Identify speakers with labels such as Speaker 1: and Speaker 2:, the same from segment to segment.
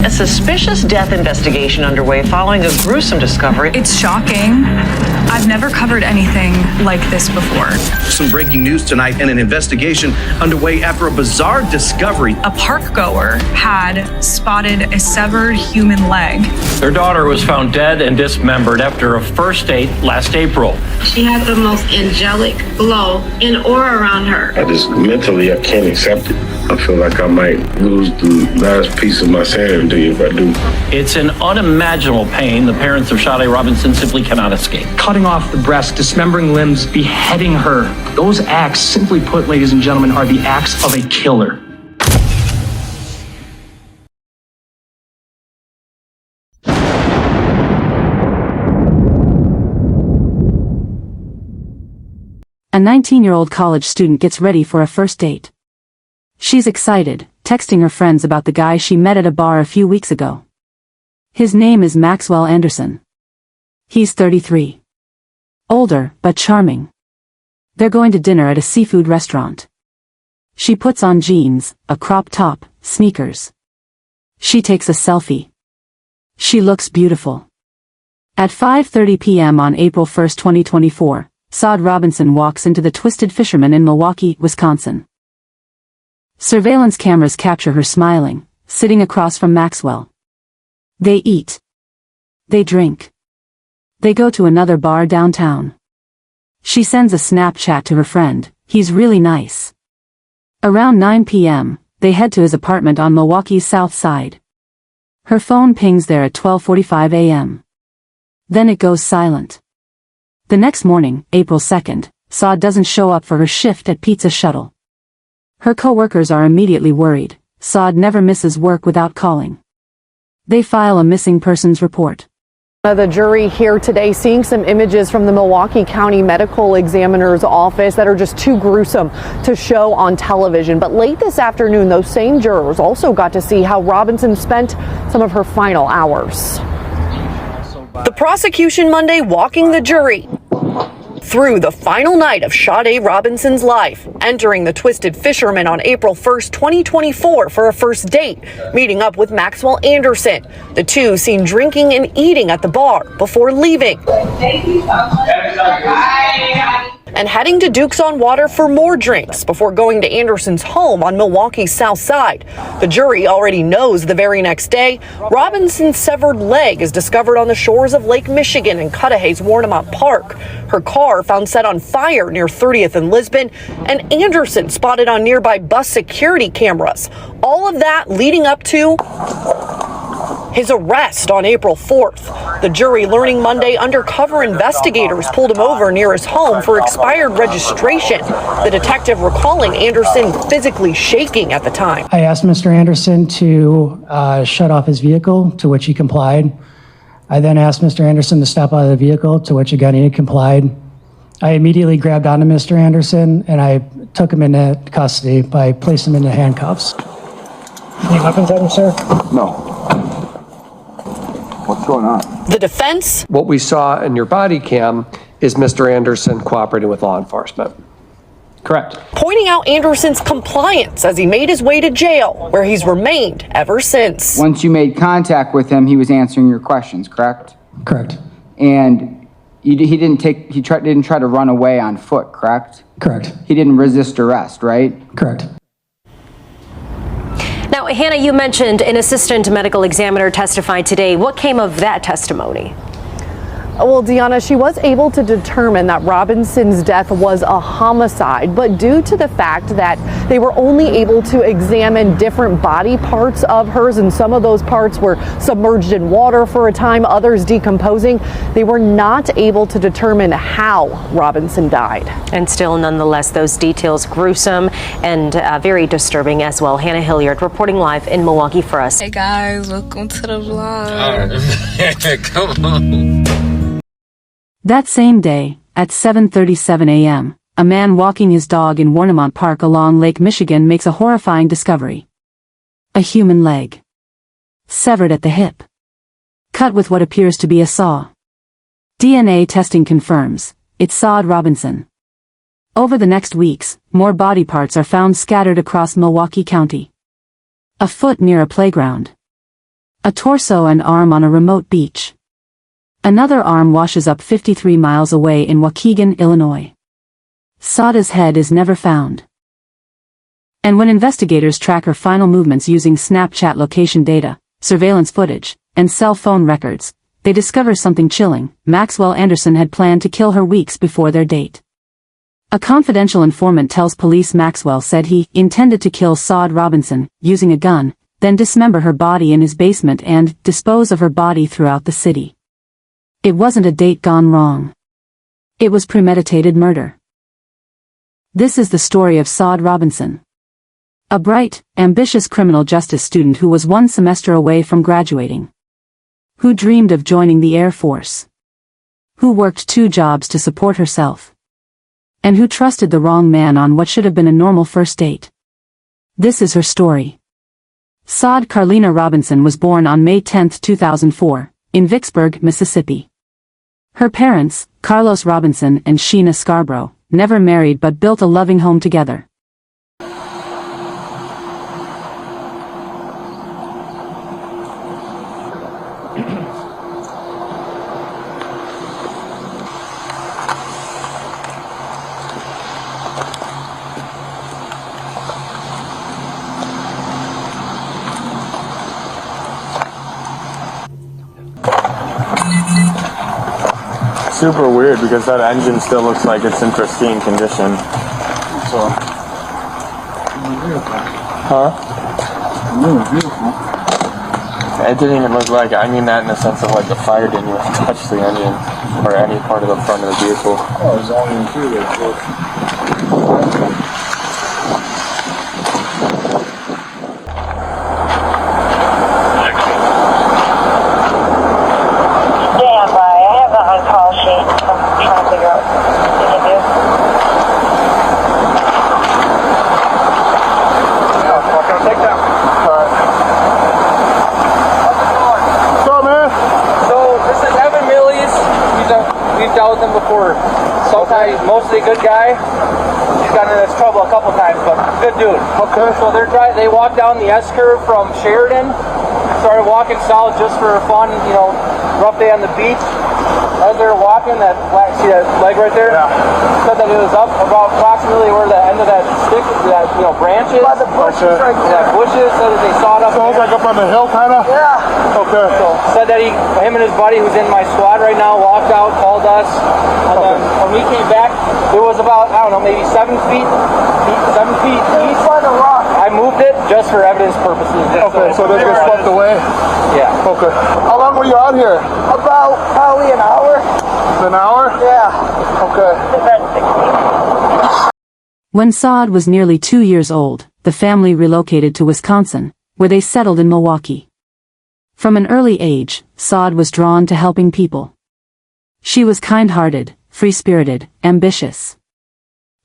Speaker 1: A suspicious death investigation underway following a gruesome discovery.
Speaker 2: It's shocking. I've never covered anything like this before.
Speaker 3: Some breaking news tonight and an investigation underway after a bizarre discovery.
Speaker 2: A park goer had spotted a severed human leg.
Speaker 4: Their daughter was found dead and dismembered after a first date last April.
Speaker 5: She had the most angelic glow and aura around her.
Speaker 6: Mentally, I can't accept it. I feel like I might lose the last piece of my sanity if I do.
Speaker 4: It's an unimaginable pain the parents of Sade Robinson simply cannot escape.
Speaker 7: Cutting off the breast, dismembering limbs, beheading her. Those acts, simply put, ladies and gentlemen, are the acts of a killer.
Speaker 8: A 19-year-old college student gets ready for a first date. She's excited, texting her friends about the guy she met at a bar a few weeks ago. His name is Maxwell Anderson. He's 33. Older, but charming. They're going to dinner at a seafood restaurant. She puts on jeans, a crop top, sneakers. She takes a selfie. She looks beautiful. At 5:30 p.m. on April 1, 2024, Sade Robinson walks into the Twisted Fisherman in Milwaukee, Wisconsin. Surveillance cameras capture her smiling, sitting across from Maxwell. They eat. They drink. They go to another bar downtown. She sends a Snapchat to her friend, "He's really nice." Around 9 p.m., they head to his apartment on Milwaukee's South Side. Her phone pings there at 12:45 a.m. Then it goes silent. The next morning, April 2nd, Sade doesn't show up for her shift at Pizza Shuttle. Her co-workers are immediately worried. Sade never misses work without calling. They file a missing persons report.
Speaker 9: The jury here today seeing some images from the Milwaukee County Medical Examiner's office that are just too gruesome to show on television. But late this afternoon, those same jurors also got to see how Robinson spent some of her final hours. The prosecution Monday walking the jury through the final night of Sade Robinson's life, entering the Twisted Fisherman on April 1st, 2024 for a first date, meeting up with Maxwell Anderson. The two seen drinking and eating at the bar before leaving.
Speaker 5: Thank you so much. Bye.
Speaker 9: And heading to Duke's on Water for more drinks before going to Anderson's home on Milwaukee's South Side. The jury already knows the very next day, Robinson's severed leg is discovered on the shores of Lake Michigan in Cudahy's Warnemont Park. Her car found set on fire near 30th and Lisbon, and Anderson spotted on nearby bus security cameras. All of that leading up to his arrest on April 4th. The jury learning Monday undercover investigators pulled him over near his home for expired registration. The detective recalling Anderson physically shaking at the time.
Speaker 10: I asked Mr. Anderson to shut off his vehicle, to which he complied. I then asked Mr. Anderson to step out of the vehicle, to which again he complied. I immediately grabbed onto Mr. Anderson and I took him into custody by placing him into handcuffs. Any weapons on him, sir?
Speaker 11: No. What's going on?
Speaker 9: The defense?
Speaker 12: What we saw in your body cam is Mr. Anderson cooperating with law enforcement.
Speaker 7: Correct.
Speaker 9: Pointing out Anderson's compliance as he made his way to jail, where he's remained ever since.
Speaker 11: Once you made contact with him, he was answering your questions, correct?
Speaker 10: Correct.
Speaker 11: And he didn't try to run away on foot, correct?
Speaker 10: Correct.
Speaker 11: He didn't resist arrest, right?
Speaker 10: Correct.
Speaker 13: Now, Hannah, you mentioned an assistant medical examiner testified today. What came of that testimony?
Speaker 9: Well, Deanna, she was able to determine that Robinson's death was a homicide, but due to the fact that they were only able to examine different body parts of hers, and some of those parts were submerged in water for a time, others decomposing, they were not able to determine how Robinson died.
Speaker 13: And still, nonetheless, those details gruesome and very disturbing as well. Hannah Hilliard reporting live in Milwaukee for us.
Speaker 2: Hey guys, welcome to the vlog.
Speaker 6: Come on.
Speaker 8: That same day, at 7:37 a.m., a man walking his dog in Warnemont Park along Lake Michigan makes a horrifying discovery. A human leg. Severed at the hip. Cut with what appears to be a saw. DNA testing confirms, it's Sade Robinson. Over the next weeks, more body parts are found scattered across Milwaukee County. A foot near a playground. A torso and arm on a remote beach. Another arm washes up 53 miles away in Waukegan, Illinois. Sada's head is never found. And when investigators track her final movements using Snapchat location data, surveillance footage, and cell phone records, they discover something chilling. Maxwell Anderson had planned to kill her weeks before their date. A confidential informant tells police Maxwell said he intended to kill Saad Robinson using a gun, then dismember her body in his basement and dispose of her body throughout the city. It wasn't a date gone wrong. It was premeditated murder. This is the story of Saad Robinson. A bright, ambitious criminal justice student who was one semester away from graduating. Who dreamed of joining the Air Force. Who worked 2 jobs to support herself. And who trusted the wrong man on what should have been a normal first date. This is her story. Saad Carlina Robinson was born on May 10, 2004, in Vicksburg, Mississippi. Her parents, Carlos Robinson and Sheena Scarborough, never married but built a loving home together.
Speaker 14: Super weird because that engine still looks like it's in pristine condition. So. Huh? It didn't even look like, I mean that in the sense of like the fire didn't even touch the engine or any part of the front of the vehicle. Oh, it was only interior.
Speaker 15: With him before. Sometimes, mostly a good guy. He's gotten in this trouble a couple times, but good dude. Okay. So they walked down the S curve from Sheridan, started walking south just for fun, you know, rough day on the beach. As they were walking, see that leg right there? Yeah. Said that it was up about approximately where the end of that stick, that branch is. By the bushes right there. Yeah, bushes, said that they saw it up there.
Speaker 14: So it's like up on the hill, kind of?
Speaker 15: Yeah.
Speaker 14: Okay.
Speaker 15: So said that him and his buddy, who's in my squad right now, walked out, called us, and then when we came back, it was about, I don't know, maybe 7 feet east. By the rock. I moved it just for evidence purposes.
Speaker 14: Okay, so they get swept away?
Speaker 15: Yeah.
Speaker 14: Okay. How long were you out here?
Speaker 15: About probably an hour.
Speaker 14: An hour?
Speaker 15: Yeah.
Speaker 14: Okay.
Speaker 8: When Saad was nearly 2 years old, the family relocated to Wisconsin, where they settled in Milwaukee. From an early age, Saad was drawn to helping people. She was kind-hearted, free-spirited, ambitious.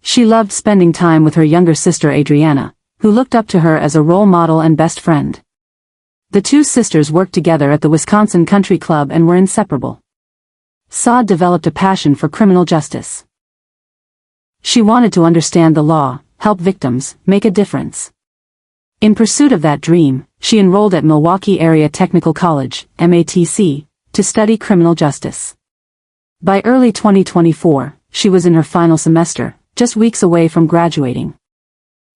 Speaker 8: She loved spending time with her younger sister Adriana, who looked up to her as a role model and best friend. The 2 sisters worked together at the Wisconsin Country Club and were inseparable. Saad developed a passion for criminal justice. She wanted to understand the law, help victims, make a difference. In pursuit of that dream, she enrolled at Milwaukee Area Technical College, MATC, to study criminal justice. By early 2024, she was in her final semester, just weeks away from graduating.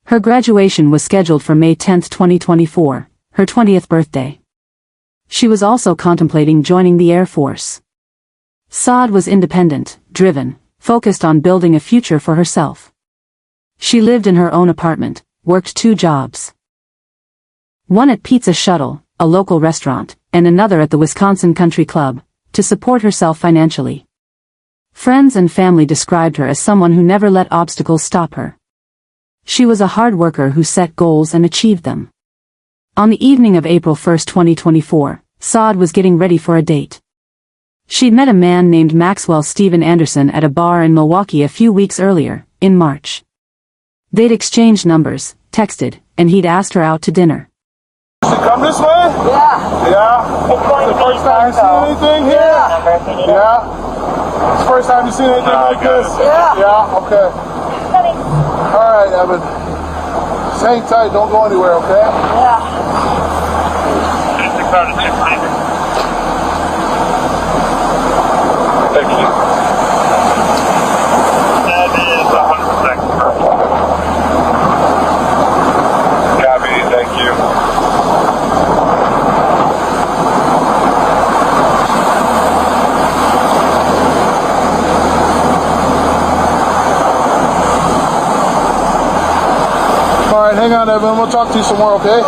Speaker 8: Her graduation was scheduled for May 10, 2024, her 20th birthday. She was also contemplating joining the Air Force. Saad was independent, driven, focused on building a future for herself. She lived in her own apartment, worked 2 jobs. One at Pizza Shuttle, a local restaurant, and another at the Wisconsin Country Club, to support herself financially. Friends and family described her as someone who never let obstacles stop her. She was a hard worker who set goals and achieved them. On the evening of April 1, 2024, Saad was getting ready for a date. She'd met a man named Maxwell Stephen Anderson at a bar in Milwaukee a few weeks earlier, in March. They'd exchanged numbers, texted, and he'd asked her out to dinner.
Speaker 14: She come this way?
Speaker 5: Yeah.
Speaker 14: Yeah?
Speaker 5: It's going
Speaker 14: the
Speaker 5: to be
Speaker 14: first time you seen anything here? Yeah. It's the first time you seen anything like this?
Speaker 5: Yeah.
Speaker 14: Yeah, okay. Alright, Evan. Just hang tight, don't go anywhere, okay?
Speaker 5: Yeah.
Speaker 6: Thank you. That is 100% correct. Copy, thank you.
Speaker 16: All right, hang on, Evan. We'll talk to you some more, okay?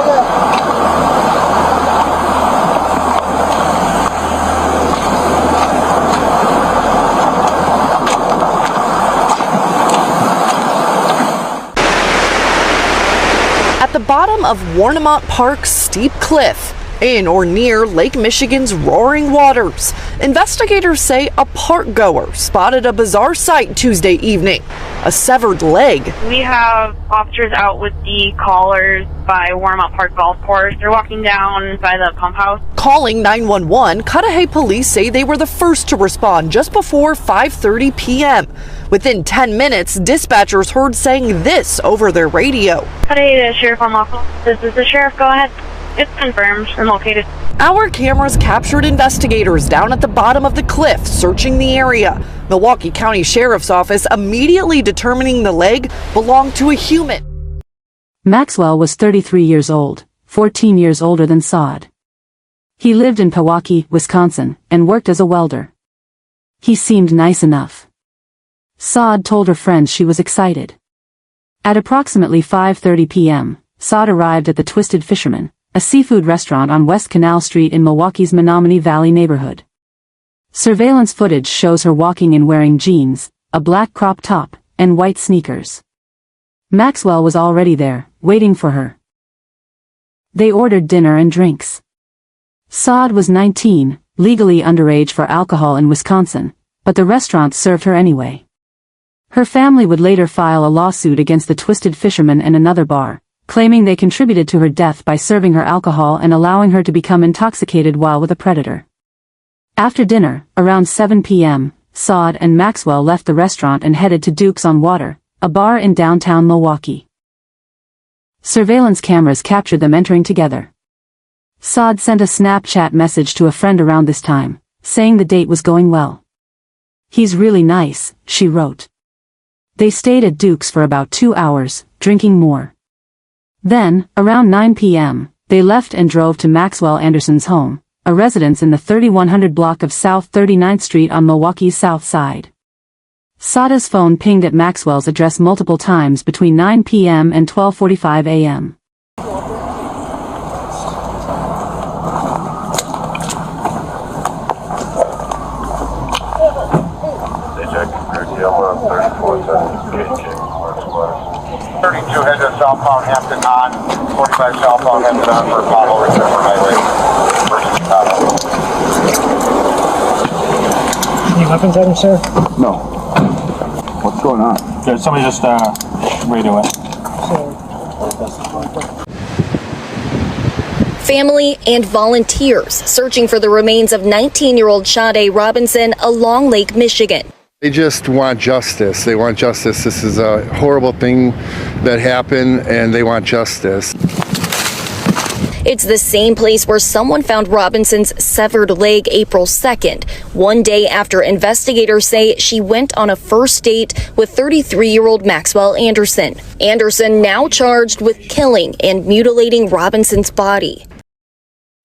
Speaker 9: At the bottom of Warnemont Park's steep cliff, in or near Lake Michigan's roaring waters, investigators say a park goer spotted a bizarre sight Tuesday evening: a severed leg.
Speaker 17: We have officers out with the callers by Warnemont Park Golf Course. They're walking down by the pump house.
Speaker 9: Calling 911, Cudahy police say they were the first to respond just before 5:30 p.m. Within 10 minutes, dispatchers heard saying this over their radio.
Speaker 17: Cudahy, Sheriff Unlawful. This is the sheriff. Go ahead. It's confirmed and located.
Speaker 9: Our cameras captured investigators down at the bottom of the cliff searching the area. Milwaukee County Sheriff's Office immediately determining the leg belonged to a human.
Speaker 8: Maxwell was 33 years old, 14 years older than Saad. He lived in Pewaukee, Wisconsin, and worked as a welder. He seemed nice enough. Saad told her friends she was excited. At approximately 5:30 p.m., Saad arrived at the Twisted Fisherman, a seafood restaurant on West Canal Street in Milwaukee's Menominee Valley neighborhood. Surveillance footage shows her walking in wearing jeans, a black crop top, and white sneakers. Maxwell was already there, waiting for her. They ordered dinner and drinks. Saad was 19, legally underage for alcohol in Wisconsin, but the restaurant served her anyway. Her family would later file a lawsuit against the Twisted Fisherman and another bar, claiming they contributed to her death by serving her alcohol and allowing her to become intoxicated while with a predator. After dinner, around 7 p.m., Saad and Maxwell left the restaurant and headed to Duke's on Water, a bar in downtown Milwaukee. Surveillance cameras captured them entering together. Saad sent a Snapchat message to a friend around this time, saying the date was going well. "He's really nice," she wrote. They stayed at Duke's for about 2 hours, drinking more. Then, around 9 p.m., they left and drove to Maxwell Anderson's home, a residence in the 3100 block of South 39th Street on Milwaukee's South Side. Saada's phone pinged at Maxwell's address multiple times between 9 p.m. and 12:45 a.m.
Speaker 6: Head to southbound Hampton on, 45 southbound Hampton on for Apollo River Highway versus Chicago.
Speaker 10: Any weapons on him, sir?
Speaker 14: No. What's going on?
Speaker 15: Good. Somebody just radio it.
Speaker 18: Family and volunteers searching for the remains of 19-year-old Sade Robinson along Lake Michigan.
Speaker 19: They just want justice. They want justice. This is a horrible thing that happened, and they want justice.
Speaker 18: It's the same place where someone found Robinson's severed leg April 2nd, one day after investigators say she went on a first date with 33-year-old Maxwell Anderson. Anderson now charged with killing and mutilating Robinson's body.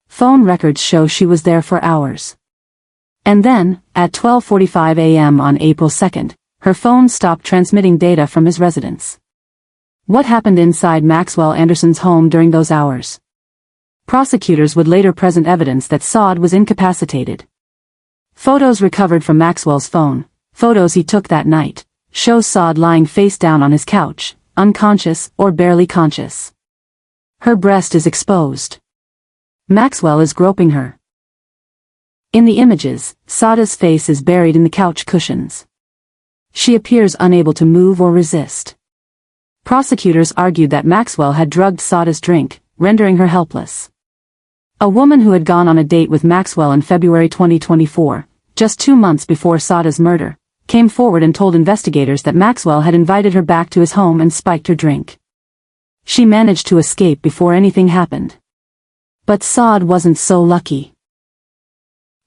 Speaker 8: Phone records show she was there for hours. And then, at 12:45 a.m. on April 2nd, her phone stopped transmitting data from his residence. What happened inside Maxwell Anderson's home during those hours? Prosecutors would later present evidence that Saad was incapacitated. Photos recovered from Maxwell's phone, photos he took that night, show Saad lying face down on his couch, unconscious or barely conscious. Her breast is exposed. Maxwell is groping her. In the images, Saada's face is buried in the couch cushions. She appears unable to move or resist. Prosecutors argued that Maxwell had drugged Saada's drink, rendering her helpless. A woman who had gone on a date with Maxwell in February 2024, just 2 months before Saada's murder, came forward and told investigators that Maxwell had invited her back to his home and spiked her drink. She managed to escape before anything happened. But Saad wasn't so lucky.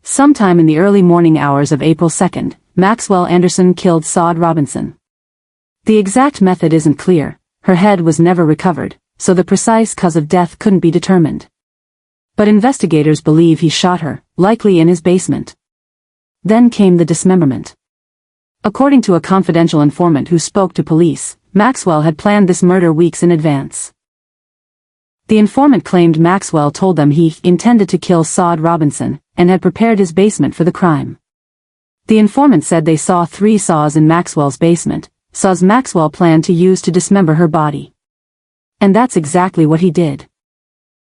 Speaker 8: Sometime in the early morning hours of April 2nd, Maxwell Anderson killed Saad Robinson. The exact method isn't clear, her head was never recovered, so the precise cause of death couldn't be determined. But investigators believe he shot her, likely in his basement. Then came the dismemberment. According to a confidential informant who spoke to police, Maxwell had planned this murder weeks in advance. The informant claimed Maxwell told them he intended to kill Saad Robinson, and had prepared his basement for the crime. The informant said they saw 3 saws in Maxwell's basement, saws Maxwell planned to use to dismember her body. And that's exactly what he did.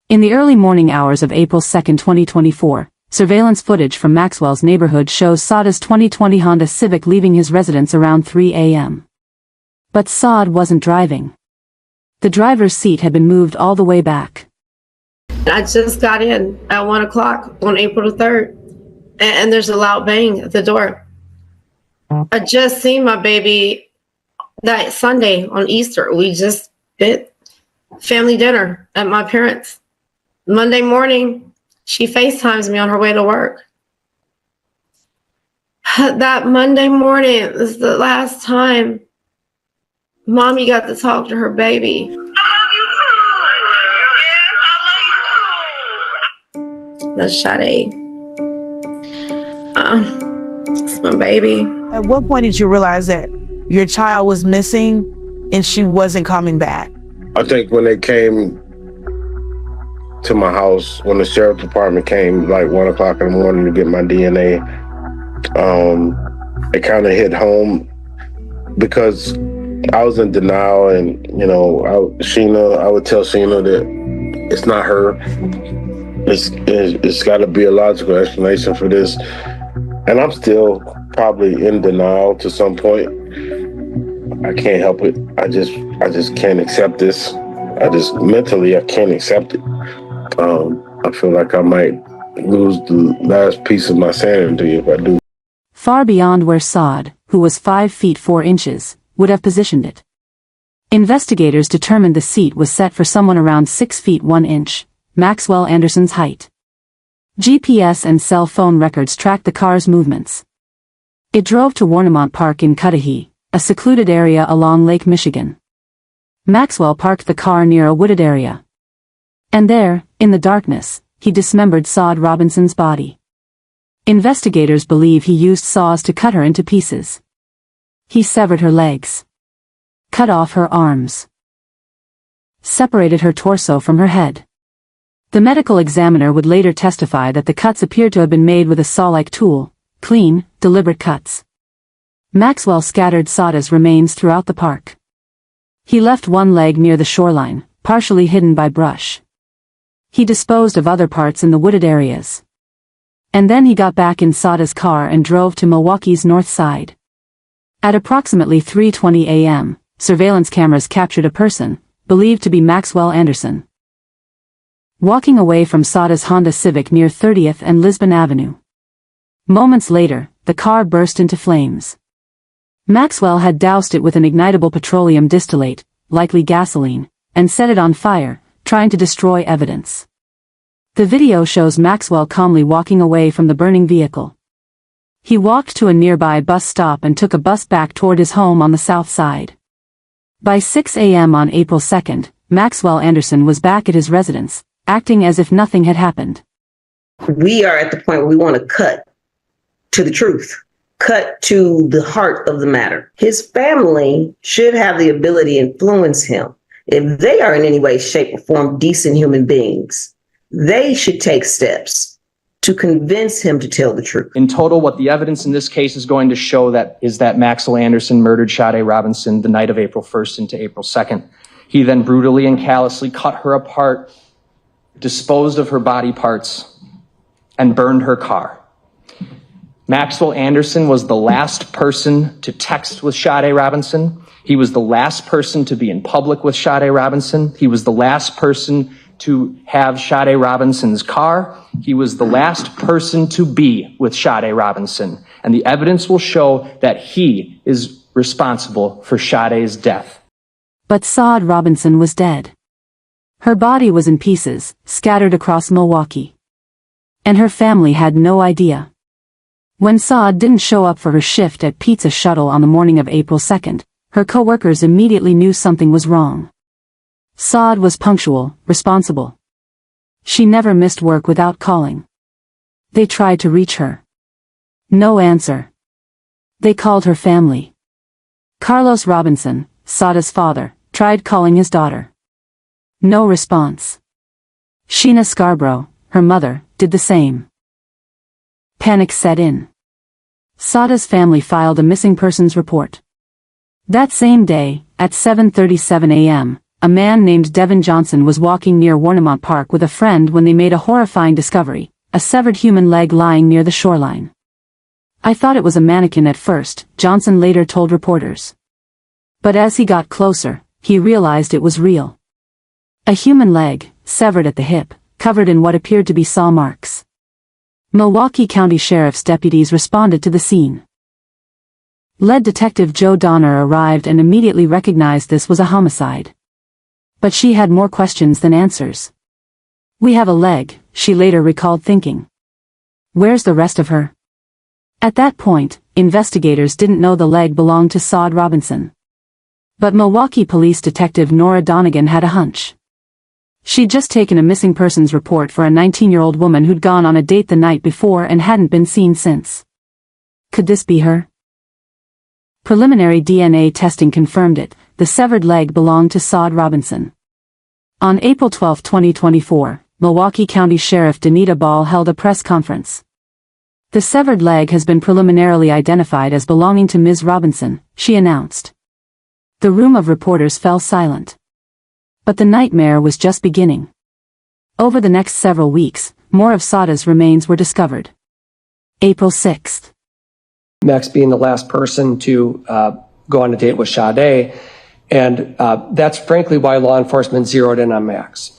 Speaker 8: In the early morning hours of April 2, 2024, surveillance footage from Maxwell's neighborhood shows Saad's 2020 Honda Civic leaving his residence around 3 a.m. But Saad wasn't driving. The driver's seat had been moved all the way back.
Speaker 5: I just got in at 1 o'clock on April the 3rd, and there's a loud bang at the door. I just seen my baby that Sunday on Easter. We just did family dinner at my parents'. Monday morning, she FaceTimes me on her way to work. That Monday morning is the last time Mommy got to talk to her baby. That's Sade. It's my baby.
Speaker 20: At what point did you realize that your child was missing and she wasn't coming back?
Speaker 21: I think when they came to my house, when the sheriff department came like 1 o'clock in the morning to get my DNA, it kind of hit home because I was in denial, and I would tell Sheena that it's not her. It's got to be a logical explanation for this, and I'm still probably in denial to some point. I can't help it. I just can't accept this. I can't accept it. I feel like I might lose the last piece of my sanity if I do.
Speaker 8: Far beyond where Saad, who was 5 feet 4 inches, would have positioned it. Investigators determined the seat was set for someone around 6 feet 1 inch, Maxwell Anderson's height. GPS and cell phone records tracked the car's movements. It drove to Warnemont Park in Cudahy, a secluded area along Lake Michigan. Maxwell parked the car near a wooded area. And there, in the darkness, he dismembered Saad Robinson's body. Investigators believe he used saws to cut her into pieces. He severed her legs, cut off her arms, separated her torso from her head. The medical examiner would later testify that the cuts appeared to have been made with a saw-like tool, clean, deliberate cuts. Maxwell scattered Saad's remains throughout the park. He left one leg near the shoreline, partially hidden by brush. He disposed of other parts in the wooded areas. And then he got back in Saad's car and drove to Milwaukee's north side. At approximately 3:20 a.m., surveillance cameras captured a person, believed to be Maxwell Anderson, walking away from Saad's Honda Civic near 30th and Lisbon Avenue. Moments later, the car burst into flames. Maxwell had doused it with an ignitable petroleum distillate, likely gasoline, and set it on fire, trying to destroy evidence. The video shows Maxwell calmly walking away from the burning vehicle. He walked to a nearby bus stop and took a bus back toward his home on the south side. By 6 a.m. on April 2nd, Maxwell Anderson was back at his residence, acting as if nothing had happened.
Speaker 22: We are at the point where we want to cut to the truth, cut to the heart of the matter. His family should have the ability to influence him. If they are in any way, shape, or form decent human beings, they should take steps to convince him to tell the truth.
Speaker 7: In total, what the evidence in this case is going to show is that Maxwell Anderson murdered Sade Robinson the night of April 1st into April 2nd. He then brutally and callously cut her apart, disposed of her body parts, and burned her car. Maxwell Anderson was the last person to text with Sade Robinson. He was the last person to be in public with Sade Robinson. He was the last person to have Sade Robinson's car. He was the last person to be with Sade Robinson. And the evidence will show that he is responsible for Sade's death.
Speaker 8: But Saad Robinson was dead. Her body was in pieces, scattered across Milwaukee. And her family had no idea. When Saad didn't show up for her shift at Pizza Shuttle on the morning of April 2nd, her coworkers immediately knew something was wrong. Saad was punctual, responsible. She never missed work without calling. They tried to reach her. No answer. They called her family. Carlos Robinson, Saada's father, tried calling his daughter. No response. Sheena Scarborough, her mother, did the same. Panic set in. Saada's family filed a missing persons report. That same day, at 7:37 a.m., a man named Devin Johnson was walking near Warnemont Park with a friend when they made a horrifying discovery, a severed human leg lying near the shoreline. I thought it was a mannequin at first, Johnson later told reporters. But as he got closer, he realized it was real. A human leg, severed at the hip, covered in what appeared to be saw marks. Milwaukee County Sheriff's deputies responded to the scene. Lead Detective Joe Donner arrived and immediately recognized this was a homicide. But she had more questions than answers. "We have a leg," she later recalled thinking. "Where's the rest of her?" At that point, investigators didn't know the leg belonged to Saad Robinson. But Milwaukee Police Detective Nora Donegan had a hunch. She'd just taken a missing persons report for a 19-year-old woman who'd gone on a date the night before and hadn't been seen since. Could this be her? Preliminary DNA testing confirmed it. The severed leg belonged to Saad Robinson. On April 12, 2024, Milwaukee County Sheriff Danita Ball held a press conference. "The severed leg has been preliminarily identified as belonging to Ms. Robinson," she announced. The room of reporters fell silent. But the nightmare was just beginning. Over the next several weeks, more of Saada's remains were discovered. April 6th.
Speaker 12: Max being the last person to go on a date with Sade, and that's frankly why law enforcement zeroed in on Max.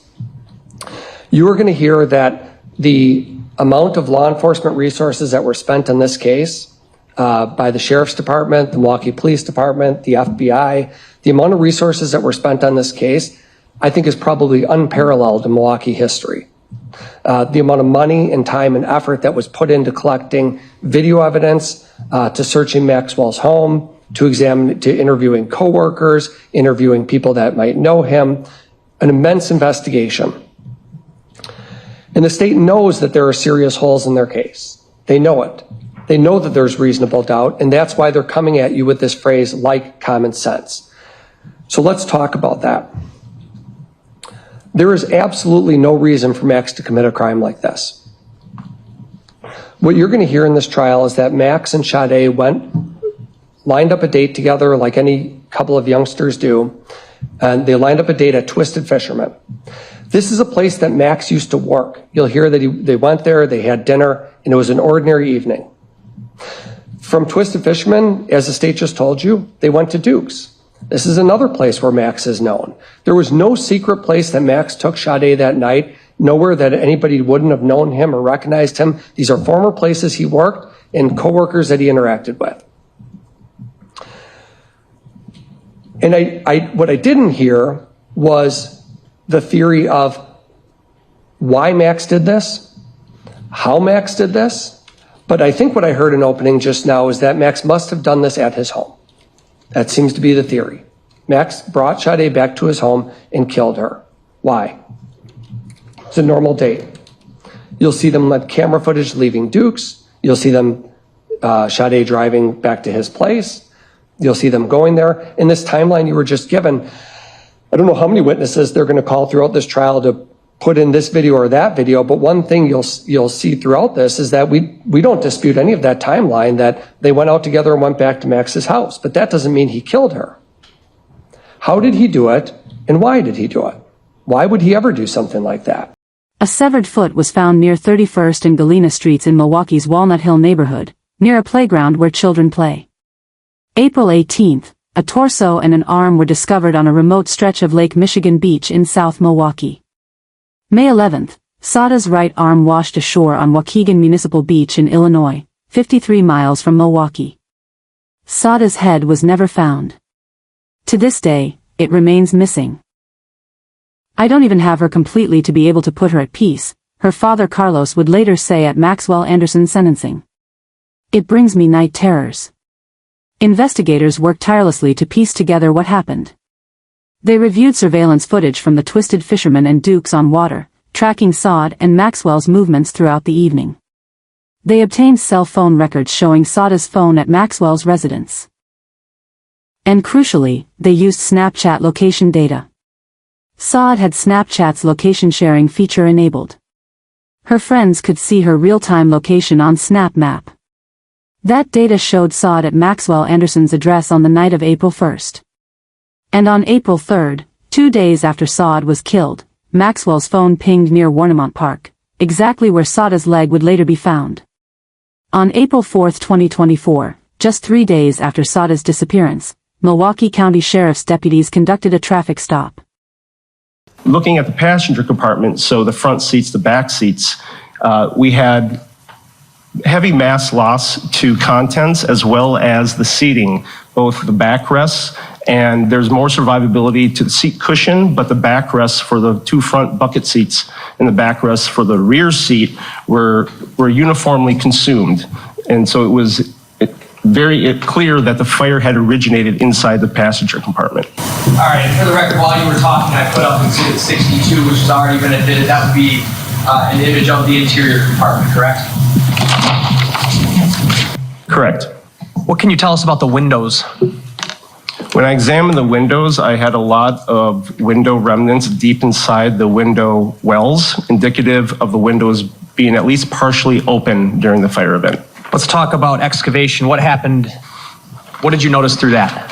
Speaker 12: You are going to hear that the amount of law enforcement resources that were spent on this case by the Sheriff's Department, the Milwaukee Police Department, the FBI, the amount of resources that were spent on this case, I think is probably unparalleled in Milwaukee history. The amount of money and time and effort that was put into collecting video evidence, to searching Maxwell's home, to interviewing coworkers, interviewing people that might know him, an immense investigation. And the state knows that there are serious holes in their case. They know it. They know that there's reasonable doubt, and that's why they're coming at you with this phrase, like common sense. So let's talk about that. There is absolutely no reason for Max to commit a crime like this. What you're going to hear in this trial is that Max and Sade lined up a date together like any couple of youngsters do, and they lined up a date at Twisted Fisherman. This is a place that Max used to work. You'll hear that they went there, they had dinner, and it was an ordinary evening. From Twisted Fisherman, as the state just told you, they went to Duke's. This is another place where Max is known. There was no secret place that Max took Sade that night, nowhere that anybody wouldn't have known him or recognized him. These are former places he worked and coworkers that he interacted with. And what I didn't hear was the theory of why Max did this, how Max did this, but I think what I heard in opening just now is that Max must have done this at his home. That seems to be the theory. Max brought Sade back to his home and killed her. Why? It's a normal date. You'll see them let camera footage leaving Duke's. You'll see them, Sade driving back to his place. You'll see them going there. In this timeline you were just given, I don't know how many witnesses they're going to call throughout this trial to put in this video or that video, but one thing you'll see throughout this is that we don't dispute any of that timeline, that they went out together and went back to Max's house, but that doesn't mean he killed her. How did he do it, and why did he do it? Why would he ever do something like that?
Speaker 8: A severed foot was found near 31st and Galena Streets in Milwaukee's Walnut Hill neighborhood, near a playground where children play. April 18th, a torso and an arm were discovered on a remote stretch of Lake Michigan Beach in South Milwaukee. May 11th, Saada's right arm washed ashore on Waukegan Municipal Beach in Illinois, 53 miles from Milwaukee. Saada's head was never found. To this day, it remains missing. I don't even have her completely to be able to put her at peace, her father Carlos would later say at Maxwell Anderson's sentencing. It brings me night terrors. Investigators worked tirelessly to piece together what happened. They reviewed surveillance footage from the Twisted Fisherman and Dukes on Water, tracking Saad and Maxwell's movements throughout the evening. They obtained cell phone records showing Saada's phone at Maxwell's residence. And crucially, they used Snapchat location data. Saad had Snapchat's location sharing feature enabled. Her friends could see her real-time location on Snap Map. That data showed Saad at Maxwell Anderson's address on the night of April 1st. And on April 3rd, 2 days after Saad was killed, Maxwell's phone pinged near Warnemont Park, exactly where Saada's leg would later be found. On April 4, 2024, just 3 days after Saada's disappearance, Milwaukee County Sheriff's deputies conducted a traffic stop.
Speaker 1: Looking at the passenger compartment, so the front seats, the back seats, we had heavy mass loss to contents as well as the seating, both the backrests, and there's more survivability to the seat cushion, but the backrests for the two front bucket seats and the backrests for the rear seat were uniformly consumed. And so it was very clear that the fire had originated inside the passenger compartment.
Speaker 3: All right, and for the record, while you were talking, I put up Exhibit 62, which has already been admitted. That would be an image of the interior compartment, correct?
Speaker 1: Correct.
Speaker 3: What can you tell us about the windows?
Speaker 1: When I examined the windows, I had a lot of window remnants deep inside the window wells, indicative of the windows being at least partially open during the fire event.
Speaker 3: Let's talk about excavation. What happened? What did you notice through that?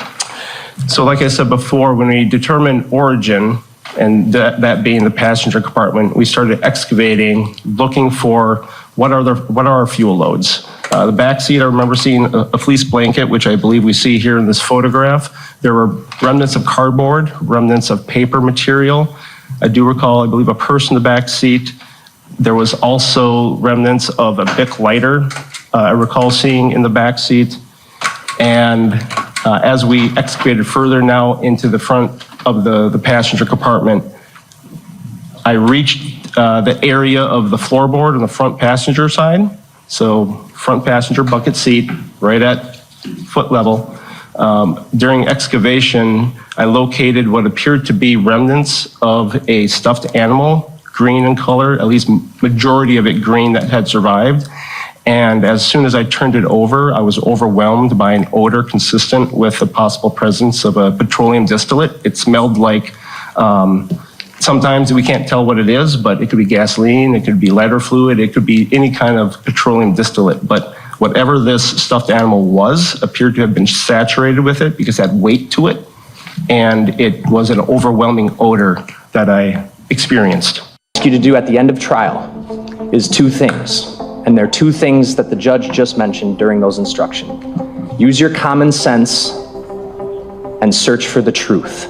Speaker 1: So like I said before, when we determined origin, and that being the passenger compartment, we started excavating, looking for what are our fuel loads. The back seat, I remember seeing a fleece blanket, which I believe we see here in this photograph. There were remnants of cardboard, remnants of paper material. I do recall, I believe, a purse in the back seat. There was also remnants of a Bic lighter, I recall seeing in the back seat. And as we excavated further now into the front of the passenger compartment, I reached the area of the floorboard on the front passenger side. So front passenger bucket seat, right at foot level. During excavation, I located what appeared to be remnants of a stuffed animal, green in color, at least majority of it green that had survived. And as soon as I turned it over, I was overwhelmed by an odor consistent with the possible presence of a petroleum distillate. It smelled like, sometimes we can't tell what it is, but it could be gasoline, it could be lighter fluid, it could be any kind of petroleum distillate. But whatever this stuffed animal was appeared to have been saturated with it because it had weight to it. And it was an overwhelming odor that I experienced.
Speaker 7: What I ask you to do at the end of trial is two things. And there are two things that the judge just mentioned during those instructions. Use your common sense and search for the truth.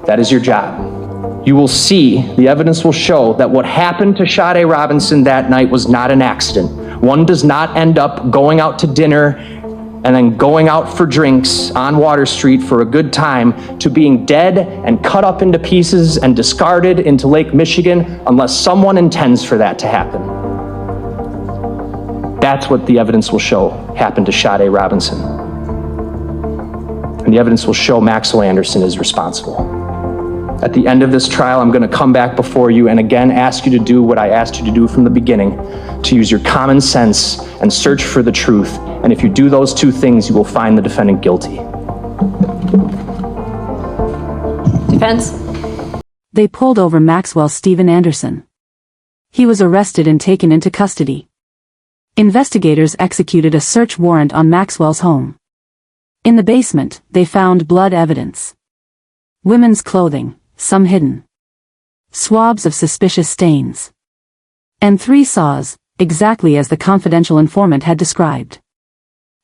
Speaker 7: That is your job. You will see, the evidence will show that what happened to Sade Robinson that night was not an accident. One does not end up going out to dinner and then going out for drinks on Water Street for a good time to being dead and cut up into pieces and discarded into Lake Michigan unless someone intends for that to happen. That's what the evidence will show happened to Sade Robinson. And the evidence will show Maxwell Anderson is responsible. At the end of this trial, I'm going to come back before you and again ask you to do what I asked you to do from the beginning, to use your common sense and search for the truth. And if you do those two things, you will find the defendant guilty.
Speaker 8: Defense. They pulled over Maxwell Stephen Anderson. He was arrested and taken into custody. Investigators executed a search warrant on Maxwell's home. In the basement, they found blood evidence. Women's clothing, some hidden. Swabs of suspicious stains. And 3 saws, exactly as the confidential informant had described.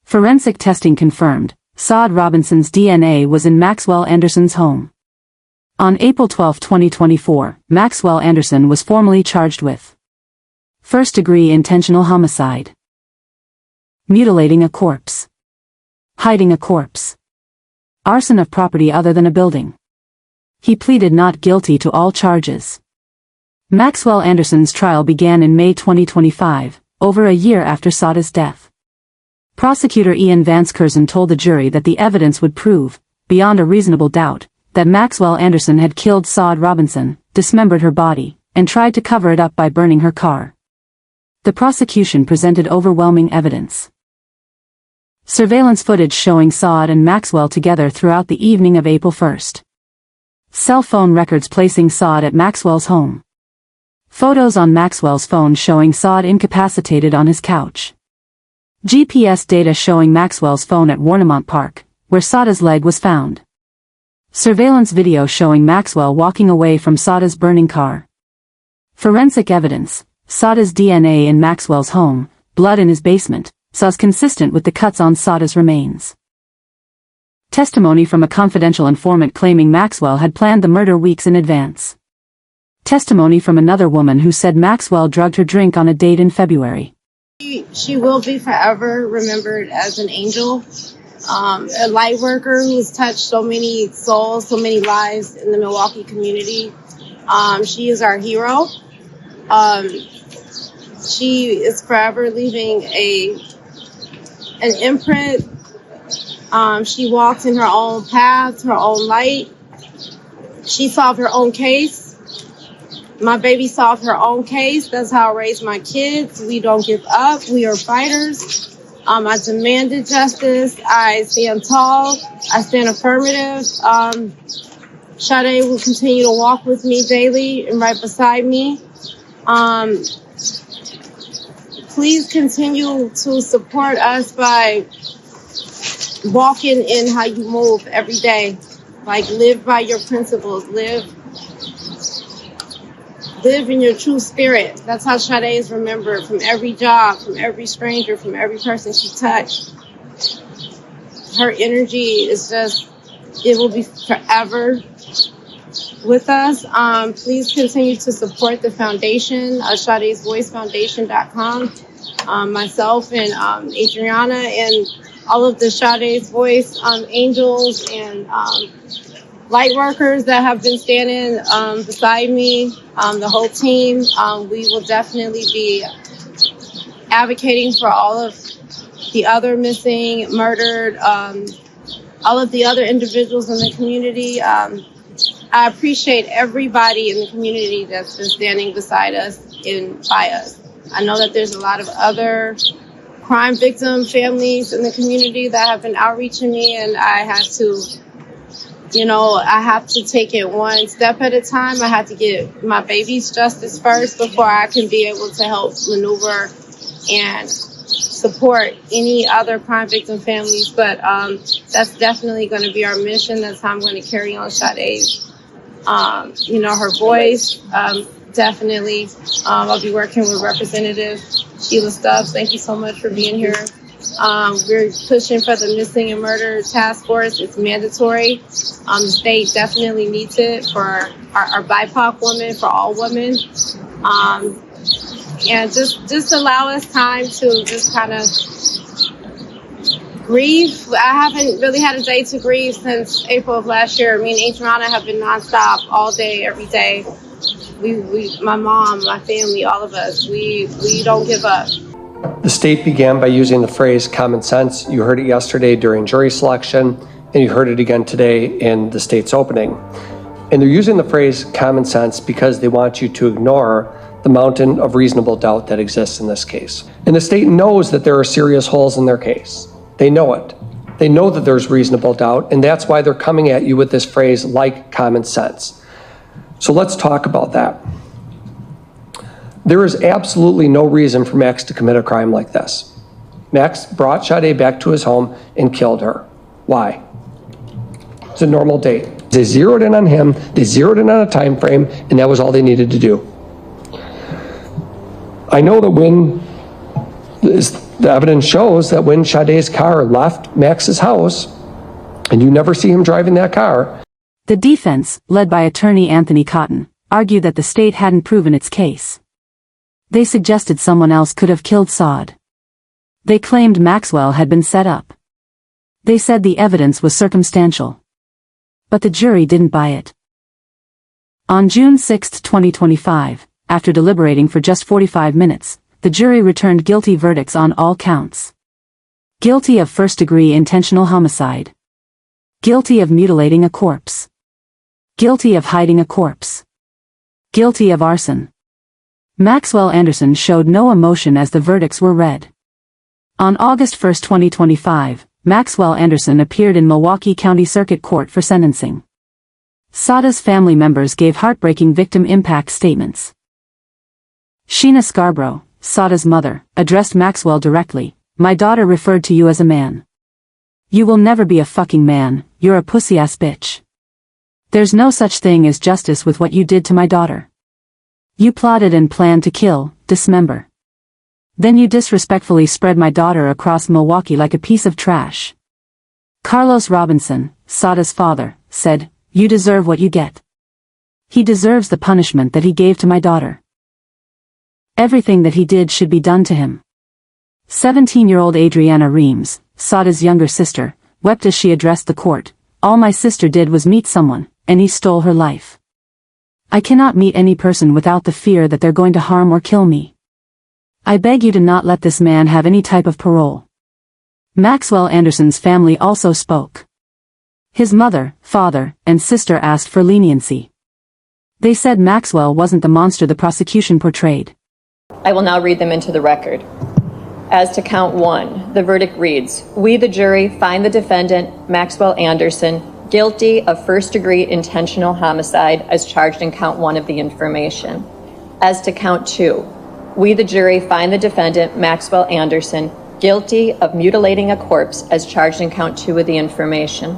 Speaker 8: Forensic testing confirmed, Saad Robinson's DNA was in Maxwell Anderson's home. On April 12, 2024, Maxwell Anderson was formally charged with first-degree intentional homicide, mutilating a corpse, hiding a corpse, arson of property other than a building, He pleaded not guilty to all charges. Maxwell Anderson's trial began in May 2025, over a year after Sada's death. Prosecutor Ian Vanskersen told the jury that the evidence would prove, beyond a reasonable doubt, that Maxwell Anderson had killed Saad Robinson, dismembered her body, and tried to cover it up by burning her car. The prosecution presented overwhelming evidence. Surveillance footage showing Saad and Maxwell together throughout the evening of April 1st. Cell phone records placing Saad at Maxwell's home. Photos on Maxwell's phone showing Saad incapacitated on his couch. GPS data showing Maxwell's phone at Warnemont Park, where Sada's leg was found. Surveillance video showing Maxwell walking away from Sada's burning car. Forensic evidence, Sada's DNA in Maxwell's home, blood in his basement, was consistent with the cuts on Sada's remains. Testimony from a confidential informant claiming Maxwell had planned the murder weeks in advance. Testimony from another woman who said Maxwell drugged her drink on a date in February.
Speaker 5: She will be forever remembered as an angel. A light worker who's touched so many souls, so many lives in the Milwaukee community. She is our hero. She is forever leaving an imprint. She walked in her own path, her own light. She solved her own case. My baby solved her own case. That's how I raised my kids. We don't give up. We are fighters. I demanded justice. I stand tall. I stand affirmative. Sade will continue to walk with me daily and right beside me. Please continue to support us by walking in how you move every day. Like, live by your principles. Live in your true spirit. That's how Sade is remembered, from every job, from every stranger, from every person she touched. Her energy is just, it will be forever with us. Please continue to support the foundation, SadesVoiceFoundation.com. Myself and Adriana and all of the Sade's Voice angels and light workers that have been standing beside me, the whole team. We will definitely be advocating for all of the other missing, murdered, all of the other individuals in the community. I appreciate everybody in the community that's been standing beside us and by us. I know that there's a lot of other crime victim families in the community that have been outreaching me, and I have to take it one step at a time. I have to get my baby's justice first before I can be able to help maneuver and support any other crime victim families. But that's definitely going to be our mission. That's how I'm going to carry on Sade's, her voice. Definitely. I'll be working with Representative Sheila Stubbs. Thank you so much for being here. We're pushing for the missing and murder task force. It's mandatory. The state definitely needs it for our BIPOC women, for all women. And just allow us time to just kind of grieve. I haven't really had a day to grieve since April of last year. Me and Adriana have been nonstop all day, every day. We my mom, my family, all of us, we don't give up.
Speaker 12: The state began by using the phrase common sense. You heard it yesterday during jury selection, and you heard it again today in the state's opening. And they're using the phrase common sense because they want you to ignore the mountain of reasonable doubt that exists in this case. And the state knows that there are serious holes in their case. They know it. They know that there's reasonable doubt, and that's why they're coming at you with this phrase like common sense. So let's talk about that. There is absolutely no reason for Max to commit a crime like this. Max brought Sade back to his home and killed her. Why? It's a normal date. They zeroed in on him, they zeroed in on a time frame, and that was all they needed to do. I know that the evidence shows that when Sade's car left Max's house, and you never see him driving that car.
Speaker 8: The defense, led by attorney Anthony Cotton, argued that the state hadn't proven its case. They suggested someone else could have killed Saad. They claimed Maxwell had been set up. They said the evidence was circumstantial. But the jury didn't buy it. On June 6, 2025, after deliberating for just 45 minutes, the jury returned guilty verdicts on all counts. Guilty of first-degree intentional homicide. Guilty of mutilating a corpse. Guilty of hiding a corpse. Guilty of arson. Maxwell Anderson showed no emotion as the verdicts were read. On August 1, 2025, Maxwell Anderson appeared in Milwaukee County Circuit Court for sentencing. Sada's family members gave heartbreaking victim impact statements. Sheena Scarborough, Sada's mother, addressed Maxwell directly. "My daughter referred to you as a man. You will never be a fucking man, you're a pussy-ass bitch. There's no such thing as justice with what you did to my daughter. You plotted and planned to kill, dismember. Then you disrespectfully spread my daughter across Milwaukee like a piece of trash." Carlos Robinson, Sada's father, said, "You deserve what you get. He deserves the punishment that he gave to my daughter. Everything that he did should be done to him." 17-year-old Adriana Reams, Sada's younger sister, wept as she addressed the court. "All my sister did was meet someone, and he stole her life. I cannot meet any person without the fear that they're going to harm or kill me. I beg you to not let this man have any type of parole." Maxwell Anderson's family also spoke. His mother, father, and sister asked for leniency. They said Maxwell wasn't the monster the prosecution portrayed.
Speaker 4: I will now read them into the record. As to count 1, the verdict reads, "We, the jury, find the defendant, Maxwell Anderson, guilty of first-degree intentional homicide as charged in count 1 of the information." As to count 2, we, the jury, find the defendant, Maxwell Anderson, guilty of mutilating a corpse as charged in count 2 of the information.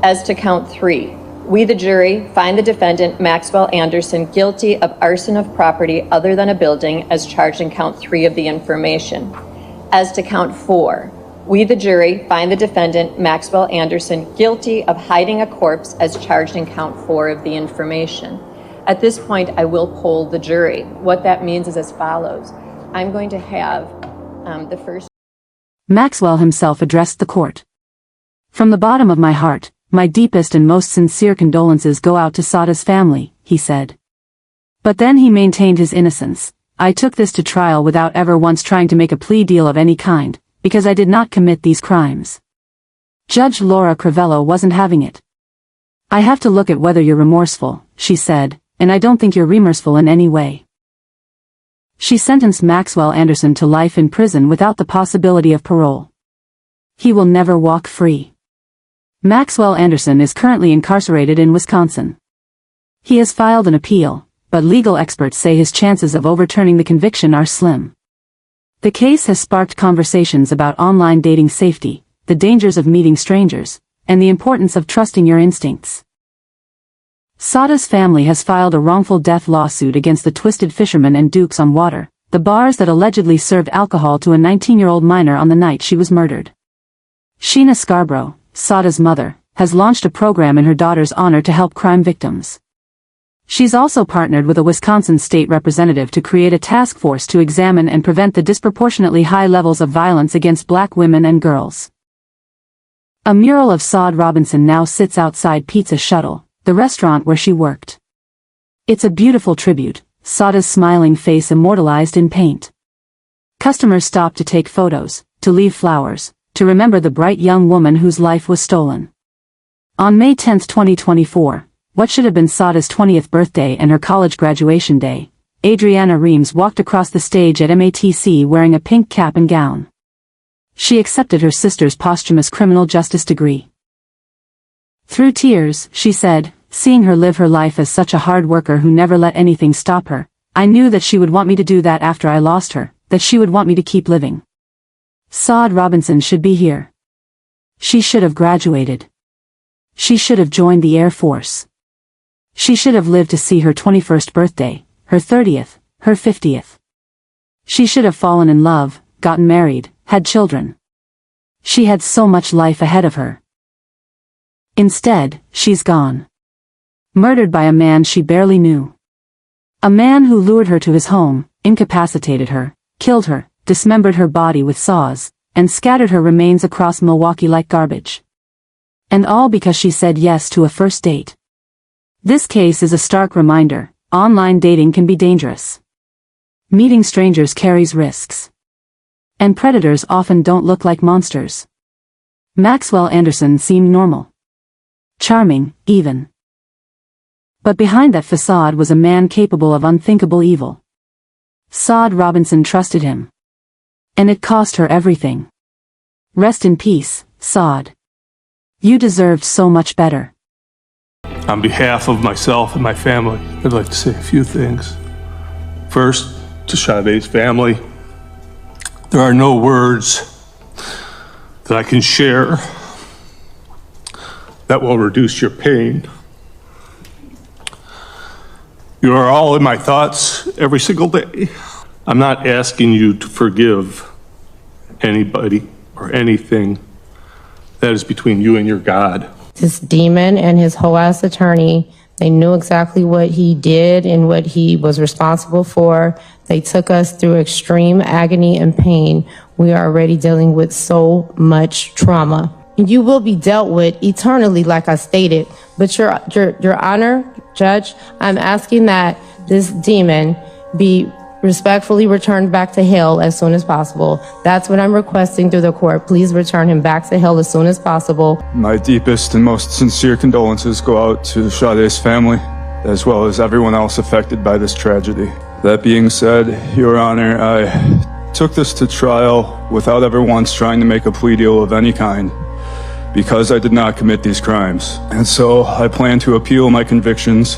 Speaker 4: As to count 3, we, the jury, find the defendant, Maxwell Anderson, guilty of arson of property other than a building as charged in count 3 of the information. As to count 4, we, the jury, find the defendant, Maxwell Anderson, guilty of hiding a corpse as charged in count 4 of the information. At this point, I will poll the jury. What that means is as follows. I'm going to have the first.
Speaker 8: Maxwell himself addressed the court. "From the bottom of my heart, my deepest and most sincere condolences go out to Sada's family," he said. But then he maintained his innocence. "I took this to trial without ever once trying to make a plea deal of any kind, because I did not commit these crimes." Judge Laura Crivello wasn't having it. "I have to look at whether you're remorseful," she said, "and I don't think you're remorseful in any way." She sentenced Maxwell Anderson to life in prison without the possibility of parole. He will never walk free. Maxwell Anderson is currently incarcerated in Wisconsin. He has filed an appeal, but legal experts say his chances of overturning the conviction are slim. The case has sparked conversations about online dating safety, the dangers of meeting strangers, and the importance of trusting your instincts. Sada's family has filed a wrongful death lawsuit against the Twisted Fisherman and Dukes on Water, the bars that allegedly served alcohol to a 19-year-old minor on the night she was murdered. Sheena Scarborough, Sada's mother, has launched a program in her daughter's honor to help crime victims. She's also partnered with a Wisconsin state representative to create a task force to examine and prevent the disproportionately high levels of violence against Black women and girls. A mural of Saad Robinson now sits outside Pizza Shuttle, the restaurant where she worked. It's a beautiful tribute, Sada's smiling face immortalized in paint. Customers stop to take photos, to leave flowers, to remember the bright young woman whose life was stolen. On May 10, 2024, what should have been Sada's 20th birthday and her college graduation day, Adriana Reams walked across the stage at MATC wearing a pink cap and gown. She accepted her sister's posthumous criminal justice degree. Through tears, she said, "Seeing her live her life as such a hard worker who never let anything stop her, I knew that she would want me to do that after I lost her, that she would want me to keep living. Saad Robinson should be here. She should have graduated. She should have joined the Air Force. She should have lived to see her 21st birthday, her 30th, her 50th. She should have fallen in love, gotten married, had children. She had so much life ahead of her. Instead, she's gone. Murdered by a man she barely knew. A man who lured her to his home, incapacitated her, killed her, dismembered her body with saws, and scattered her remains across Milwaukee like garbage. And all because she said yes to a first date. This case is a stark reminder: online dating can be dangerous. Meeting strangers carries risks. And predators often don't look like monsters. Maxwell Anderson seemed normal. Charming, even. But behind that facade was a man capable of unthinkable evil. Saad Robinson trusted him. And it cost her everything. Rest in peace, Saad. You deserved so much better.
Speaker 11: On behalf of myself and my family, I'd like to say a few things. First, to Sade's family, there are no words that I can share that will reduce your pain. You are all in my thoughts every single day. I'm not asking you to forgive anybody or anything. That is between you and your God.
Speaker 13: This demon and his whole ass attorney, they knew exactly what he did and what he was responsible for. They took us through extreme agony and pain. We are already dealing with so much trauma. You will be dealt with eternally, like I stated. But Your Honor, Judge, I'm asking that this demon be respectfully returned back to hell as soon as possible. That's what I'm requesting through the court. Please return him back to hell as soon as possible.
Speaker 23: My deepest and most sincere condolences go out to Sade's family, as well as everyone else affected by this tragedy. That being said, Your Honor, I took this to trial without ever once trying to make a plea deal of any kind, because I did not commit these crimes. And so I plan to appeal my convictions